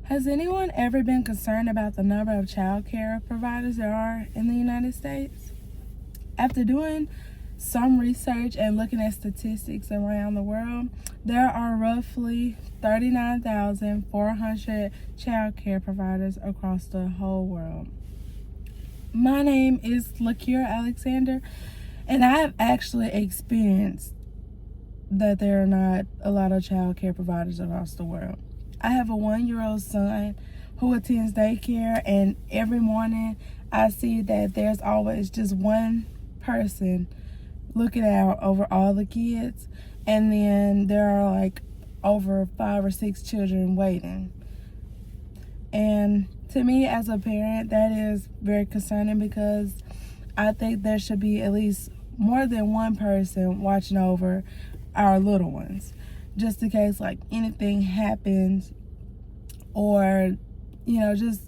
Has anyone ever been concerned about the number of child care providers there are in the United States? After doing some research and looking at statistics around the world, there are roughly 39,400 child care providers across the whole world. My name is Lakira Alexander, and I have actually experienced that there are not a lot of child care providers across the world. I have a 1-year-old son who attends daycare, and every morning I see that there's always just one person looking out over all the kids, and then there are like over 5 or 6 children waiting. And to me, as a parent, that is very concerning, because I think there should be at least more than one person watching over our little ones, just in case like anything happens, or just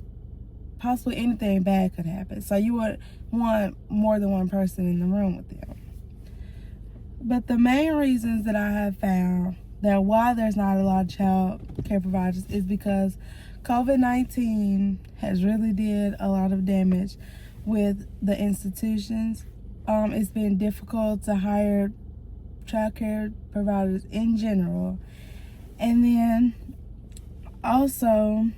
possibly anything bad could happen. So you would want more than one person in the room with them. But the main reasons that I have found that why there's not a lot of child care providers is because COVID-19 has really did a lot of damage with the institutions. It's been difficult to hire child care providers in general. And then also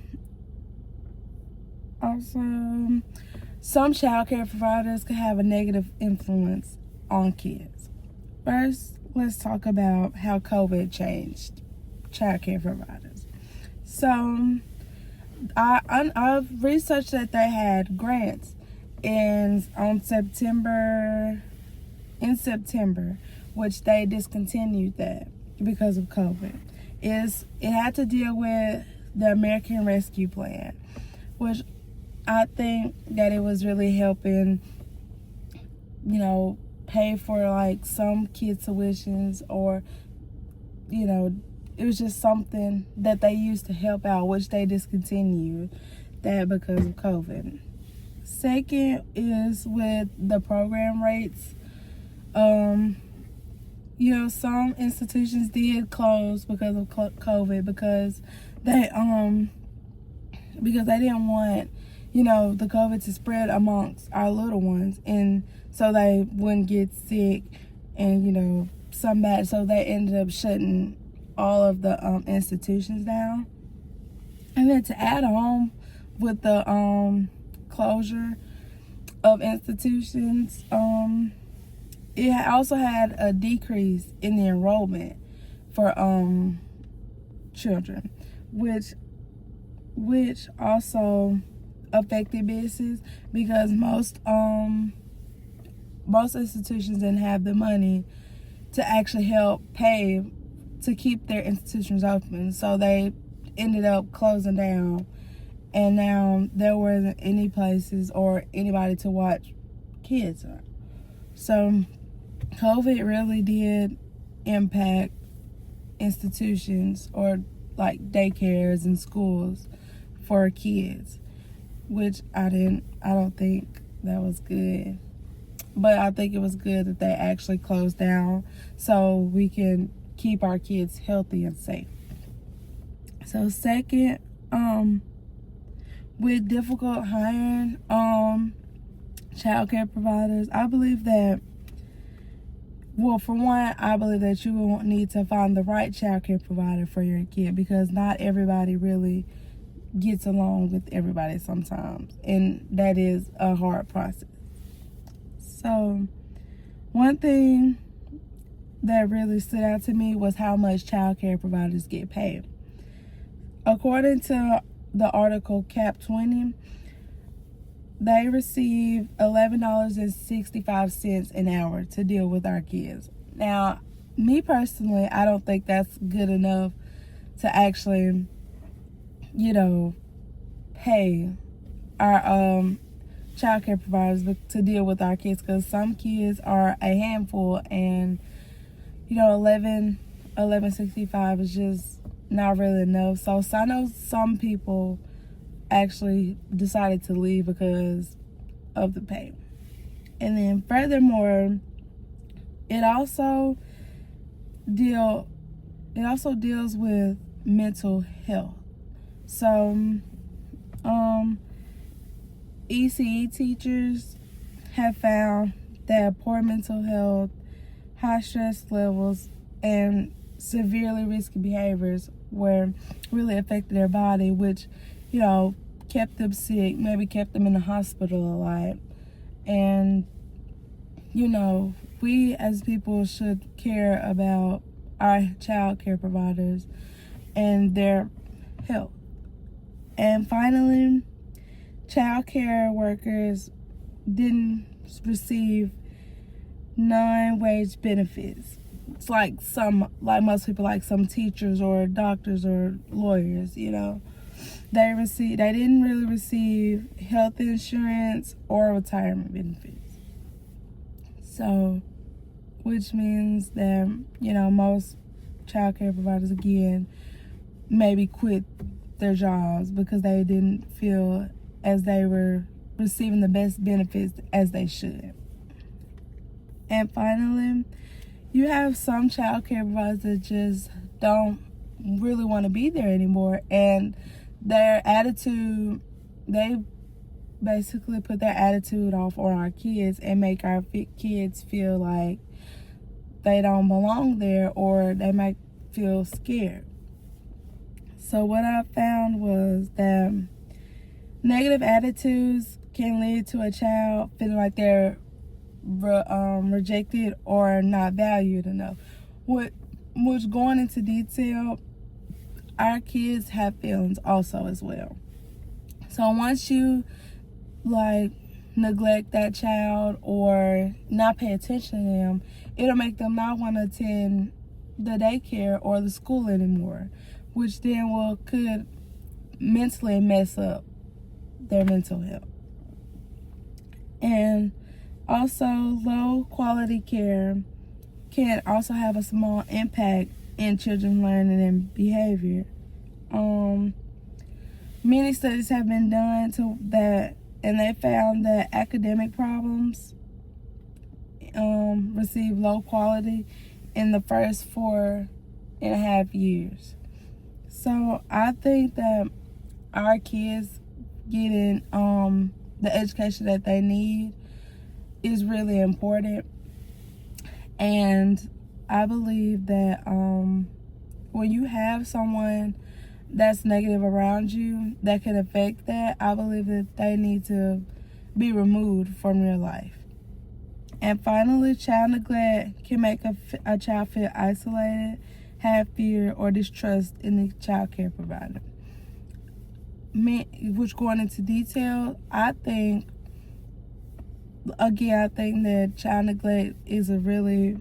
some child care providers can have a negative influence on kids. First, let's talk about how COVID changed child care providers. So I've researched that they had grants in September, which they discontinued that because of COVID. It had to deal with the American Rescue Plan, which I think that it was really helping, pay for like some kids' tuitions, or, it was just something that they used to help out, which they discontinued that because of COVID. Second is with the program rates. Some institutions did close because of COVID, because they didn't want the COVID to spread amongst our little ones, and so they wouldn't get sick, and some bad. So they ended up shutting all of the institutions down. And then to add on with the closure of institutions, it also had a decrease in the enrollment for children, which also affected business, because most institutions didn't have the money to actually help pay to keep their institutions open, so they ended up closing down, and now there wasn't any places or anybody to watch kids. So COVID really did impact institutions, or like daycares and schools for kids, which I don't think that was good. But I think it was good that they actually closed down so we can keep our kids healthy and safe. So second, with difficult hiring child care providers, I believe that, for one, I believe that you will need to find the right child care provider for your kid, because not everybody really gets along with everybody sometimes, and that is a hard process. So one thing that really stood out to me was how much child care providers get paid. According to the article Cap 20, they receive $11.65 an hour to deal with our kids. Now, me personally, I don't think that's good enough to actually, pay our child care providers to deal with our kids, because some kids are a handful, and $11.65 is just not really enough. So I know some people actually decided to leave because of the pay. And then furthermore, it also deals with mental health. So, ECE teachers have found that poor mental health, high stress levels, and severely risky behaviors were really affecting their body, which, kept them sick, maybe kept them in the hospital a lot. And, we as people should care about our child care providers and their health. And finally, child care workers didn't receive non-wage benefits. It's like most people, like some teachers or doctors or lawyers, they didn't really receive health insurance or retirement benefits. So, which means that, most child care providers, again, maybe quit their jobs because they didn't feel as they were receiving the best benefits as they should. And finally, you have some child care providers that just don't really want to be there anymore, and their attitude, they basically put their attitude off on our kids and make our kids feel like they don't belong there, or they might feel scared. So what I found was that negative attitudes can lead to a child feeling like they're rejected or not valued enough. Which, going into detail, our kids have feelings also as well. So once you neglect that child or not pay attention to them, it'll make them not want to attend the daycare or the school anymore, which then could mentally mess up their mental health. And also, low quality care can also have a small impact in children's learning and behavior. Many studies have been done and they found that academic problems receive low quality in the first 4.5 years. So I think that our kids getting the education that they need is really important. And I believe that when you have someone that's negative around you that can affect that, I believe that they need to be removed from your life. And finally, child neglect can make a child feel isolated, have fear, or distrust in the child care provider. Which, going into detail, I think that child neglect is a really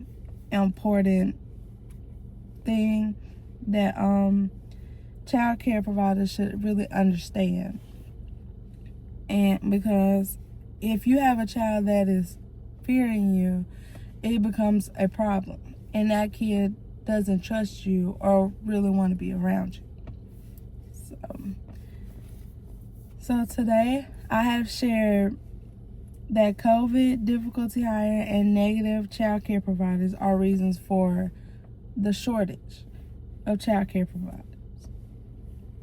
important thing that child care providers should really understand. And because if you have a child that is fearing you, it becomes a problem, and that kid doesn't trust you or really want to be around you. So today I have shared that COVID, difficulty hiring, and negative child care providers are reasons for the shortage of child care providers.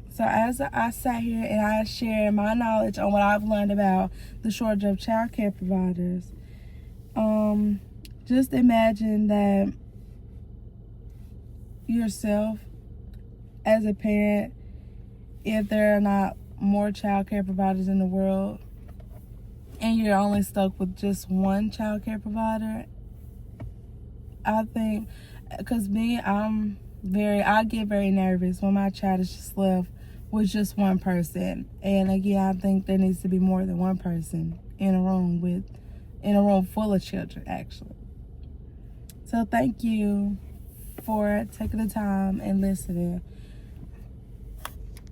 So as I sat here and I share my knowledge on what I've learned about the shortage of child care providers, just imagine that yourself as a parent, if there are not more child care providers in the world and you're only stuck with just one child care provider, I think, because I get very nervous when my child is just left with just one person. And again, I think there needs to be more than one person in a room full of children, actually. So thank you for taking the time and listening.